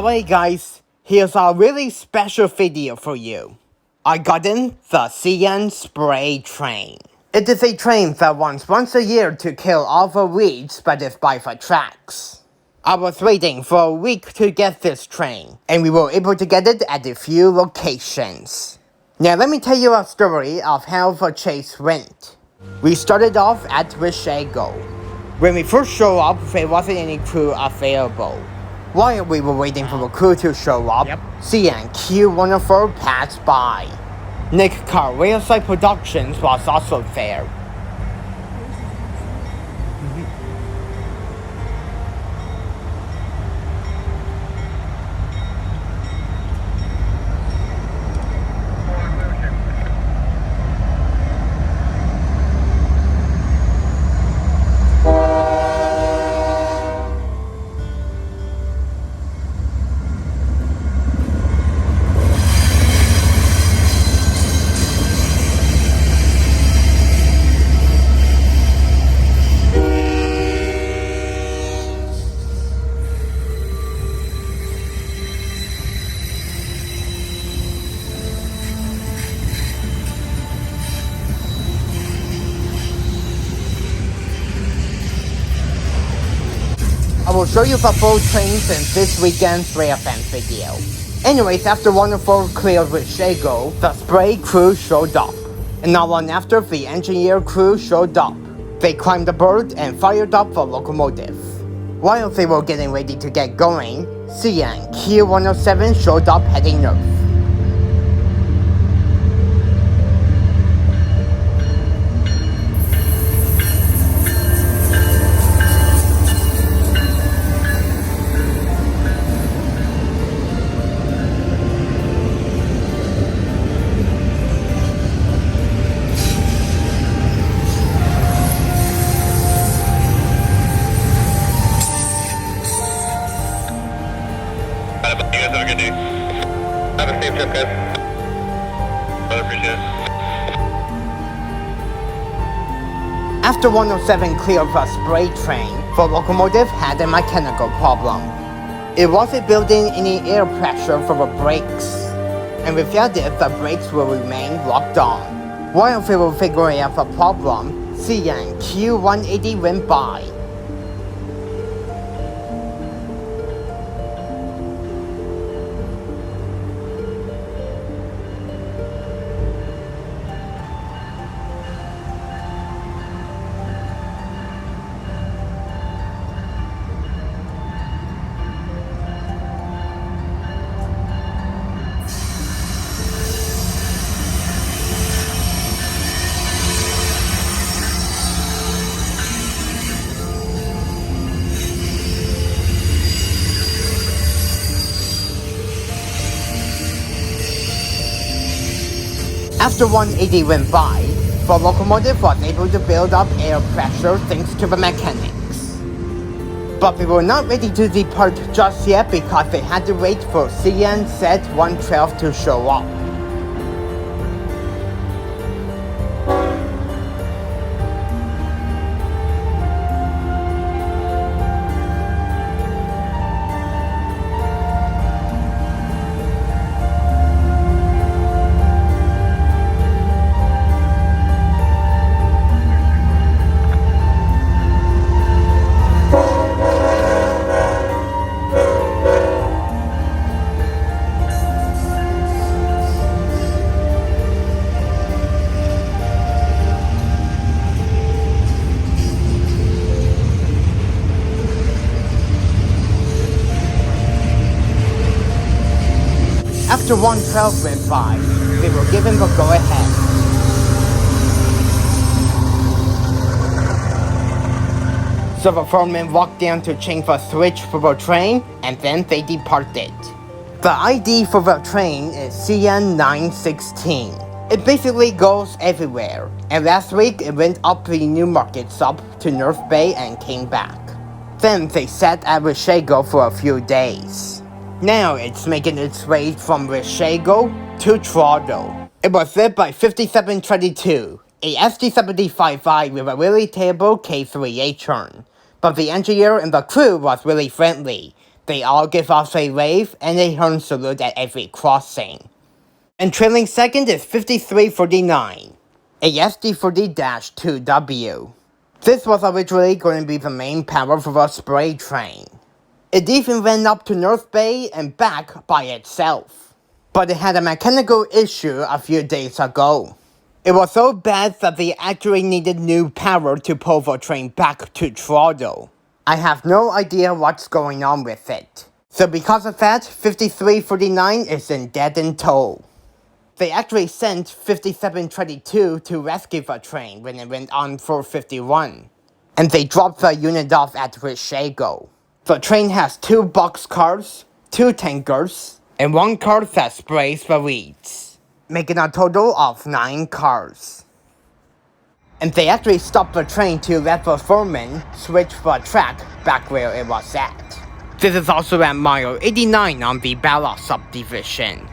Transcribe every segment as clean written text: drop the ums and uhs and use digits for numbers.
Alright guys, here's a really special video for you. I got in the CN spray train. It is a train that runs once a year to kill all the weeds that is by the tracks. I was waiting for a week to get this train, and we were able to get it at a few locations. Now let me tell you a story of how the chase went. We started off at Washago. When we first showed up, there wasn't any crew available. While we were waiting for the crew to show up, CN Q104 passed by. Nick Carwellside Productions was also there. I will show you the full trains in this weekend's Rare Fans video. Anyways, after wonderful cleared Washago, the spray crew showed up. And not long after, the engineer crew showed up. They climbed aboard and fired up the locomotive. While they were getting ready to get going, CN Q107 showed up heading north. You guys have a good day. Have a safe trip, guys. Really appreciate it. After 107 cleared the spray train, the locomotive had a mechanical problem. It wasn't building any air pressure for the brakes, and without it, the brakes will remain locked on. While they were figuring out the problem, CN Q180 went by. After 180 went by, the locomotive was able to build up air pressure thanks to the mechanics. But they were not ready to depart just yet because they had to wait for CN Z112 to show up. After 112 went by, they were given the go-ahead. So the foreman walked down to change the switch for the train, and then they departed. The ID for the train is CN916. It basically goes everywhere, and last week it went up the Newmarket sub to North Bay and came back. Then they sat at Washago for a few days. Now it's making its way from Washago to Toronto. It was led by 5722, a SD40-2W with a really terrible K3H Horn. But the engineer and the crew was really friendly. They all give off a wave and a horn salute at every crossing. And trailing second is 5349, a SD40-2W. This was originally going to be the main power for the spray train. It even went up to North Bay and back by itself. But it had a mechanical issue a few days ago. It was so bad that they actually needed new power to pull the train back to throttle. I have no idea what's going on with it. So because of that, 5349 is in dead and tow. They actually sent 5722 to rescue the train when it went on 451. And they dropped the unit off at Washago. The train has 2 boxcars, 2 tankers, and 1 car that sprays the weeds, making a total of 9 cars. And they actually stopped the train to let the foreman switch the track back where it was at. This is also at mile 89 on the Pefferlaw subdivision.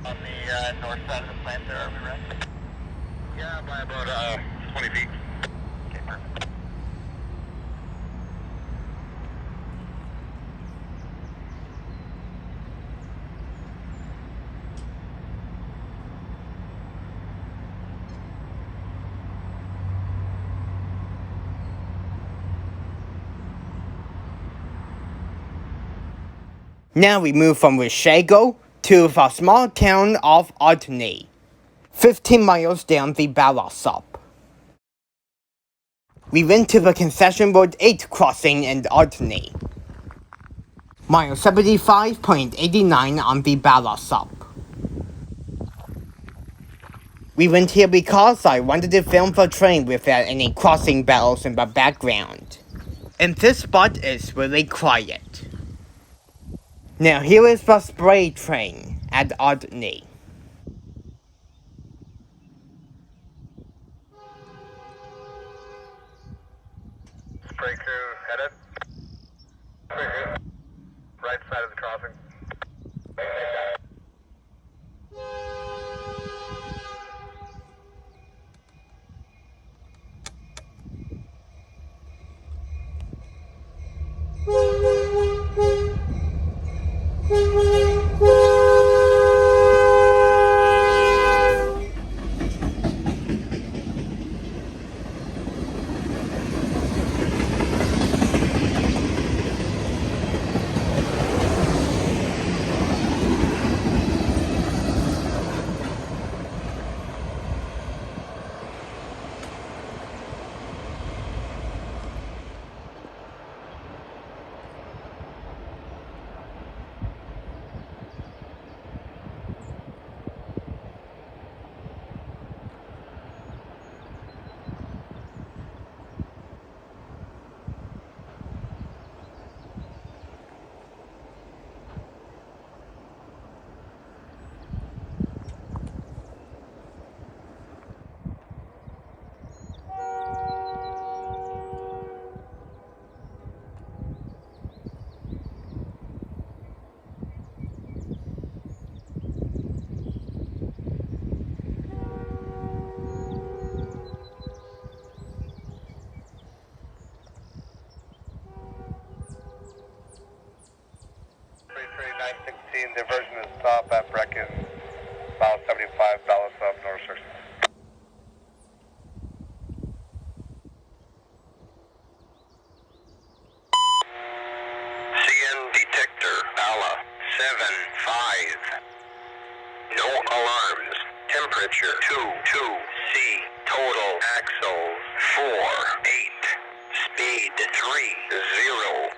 On the north side of the plant there, are we right? Yeah, by about 20 feet. Okay, perfect. Now we move from Washago to the small town of Udney, 15 miles down the Pefferlaw sub. We went to the Concession Road 8 crossing in Udney. Mile 75.89 on the Pefferlaw sub. We went here because I wanted to film the train without any crossing bells in the background. And this spot is really quiet. Now here is the spray train at Udney. Spray crew headed. Spray crew. Right side of the crossing. W916 diversion is stop at Brechin, about 75 sub north 6. CN Detector, ALA 7-5. No alarms. Temperature 2-2. C. Total axles 4-8. Speed 3-0.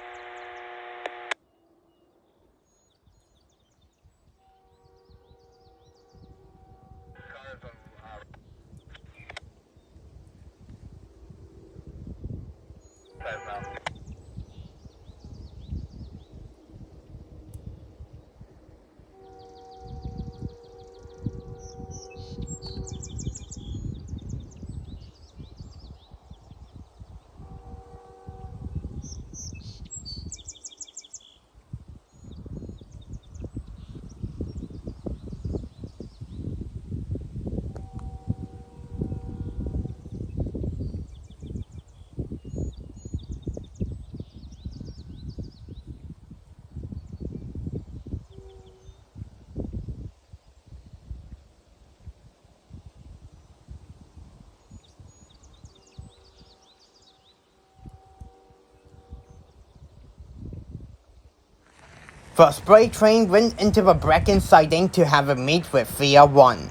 The spray train went into the Brechin siding to have a meet with Thorah 1.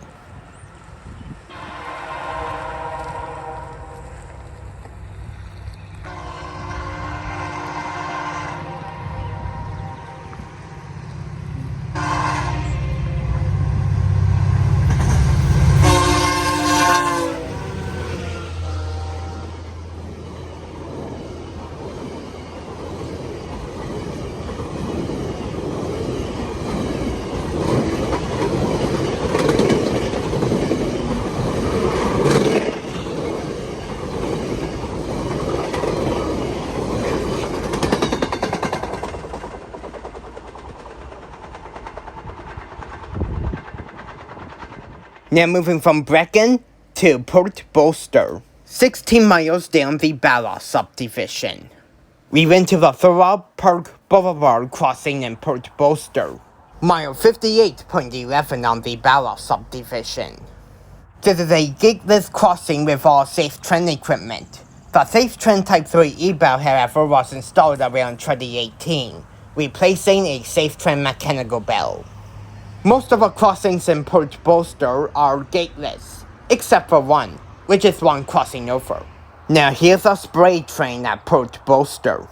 Now moving from Brechin to Port Bolster, 16 miles down the Pefferlaw subdivision. We went to the Thorah Park Boulevard crossing in Port Bolster, mile 58.11 on the Pefferlaw subdivision. This is a gateless crossing with all safe train equipment. The Safe Train Type 3 e-bell, however, was installed around 2018, replacing a safe train mechanical bell. Most of our crossings in Port Bolster are gateless, except for one, which is one crossing over. Now here's a spray train at Port Bolster.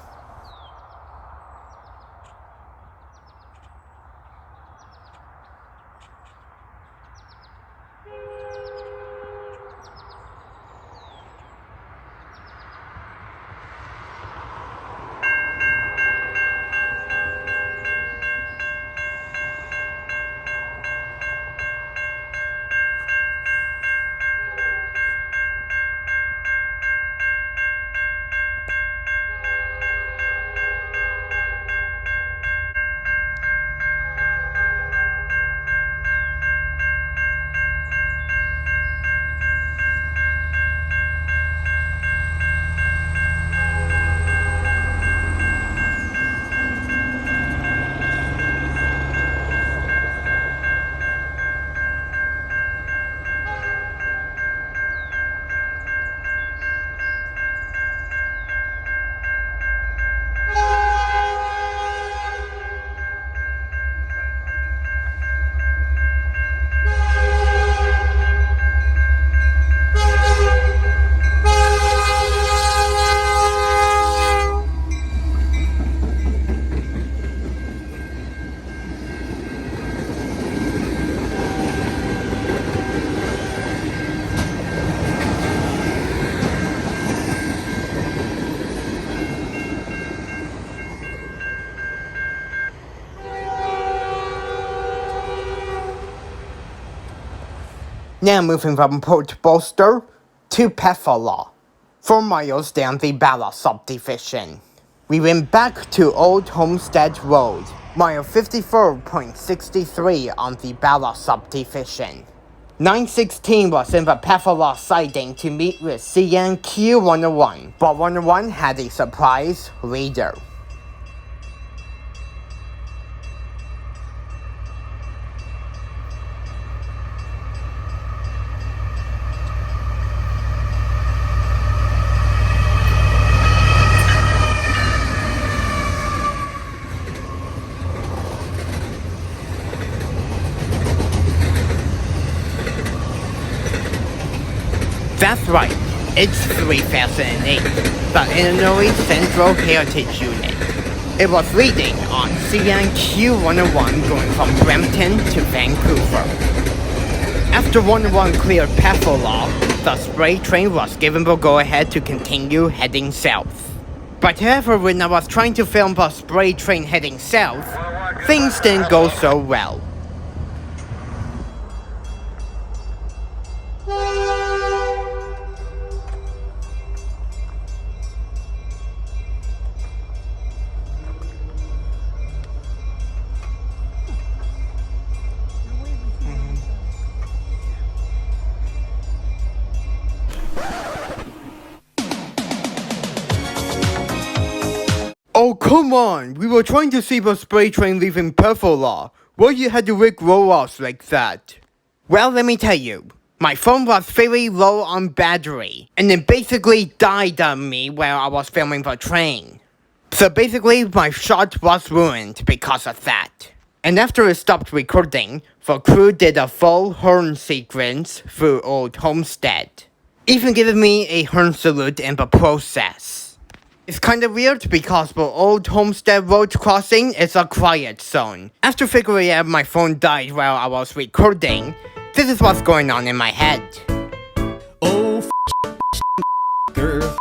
Now moving from Port Bolster to Pefferlaw, 4 miles down the Bala subdivision. We went back to Old Homestead Road, mile 54.63 on the Bala subdivision. 916 was in the Pefferlaw siding to meet with CNQ101, but 101 had a surprise reader. That's right, it's 3008, the Illinois Central Heritage Unit. It was reading on CNQ101 going from Brampton to Vancouver. After 101 cleared Pefferlaw, the spray train was given the go-ahead to continue heading south. But however, when I was trying to film the spray train heading south, things didn't go so well. Oh, come on! We were trying to see the spray train leaving Pefferlaw. Why you had to rig roll-offs like that? Well, let me tell you. My phone was very low on battery, and it basically died on me while I was filming the train. So basically, my shot was ruined because of that. And after it stopped recording, the crew did a full horn sequence through Old Homestead, even giving me a horn salute in the process. It's kinda weird because the Old Homestead Road crossing is a quiet zone. After figuring out my phone died while I was recording, this is what's going on in my head. Oh, girl.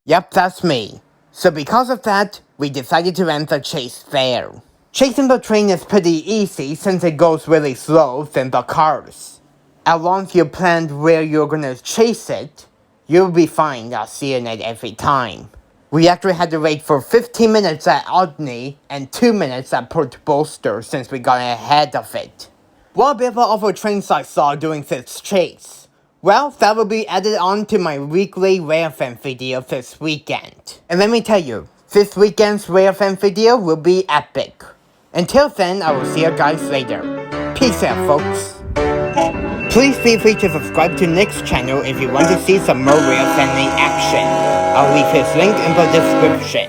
Yep, that's me. So because of that, we decided to end the chase there. Chasing the train is pretty easy since it goes really slow than the cars. As long as you planned where you're gonna chase it, you'll be fine at seeing it every time. We actually had to wait for 15 minutes at Udney and 2 minutes at Port Bolster since we got ahead of it. What about the other trains I saw during this chase? Well, that will be added on to my weekly rare fan video this weekend. And let me tell you, this weekend's rare fan video will be epic. Until then, I will see you guys later. Peace out, folks. Please feel free to subscribe to Nick's channel if you want to see some more rare fan in action. I'll leave his link in the description.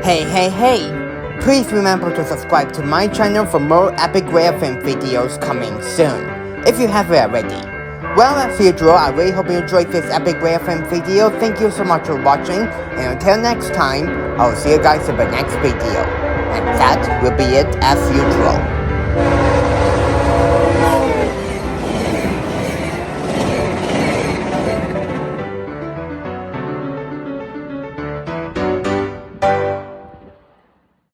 Hey! Please remember to subscribe to my channel for more epic rare film videos coming soon, if you haven't already. Well, as usual, I really hope you enjoyed this epic rare film video. Thank you so much for watching, and until next time, I'll see you guys in the next video. And that will be it as usual.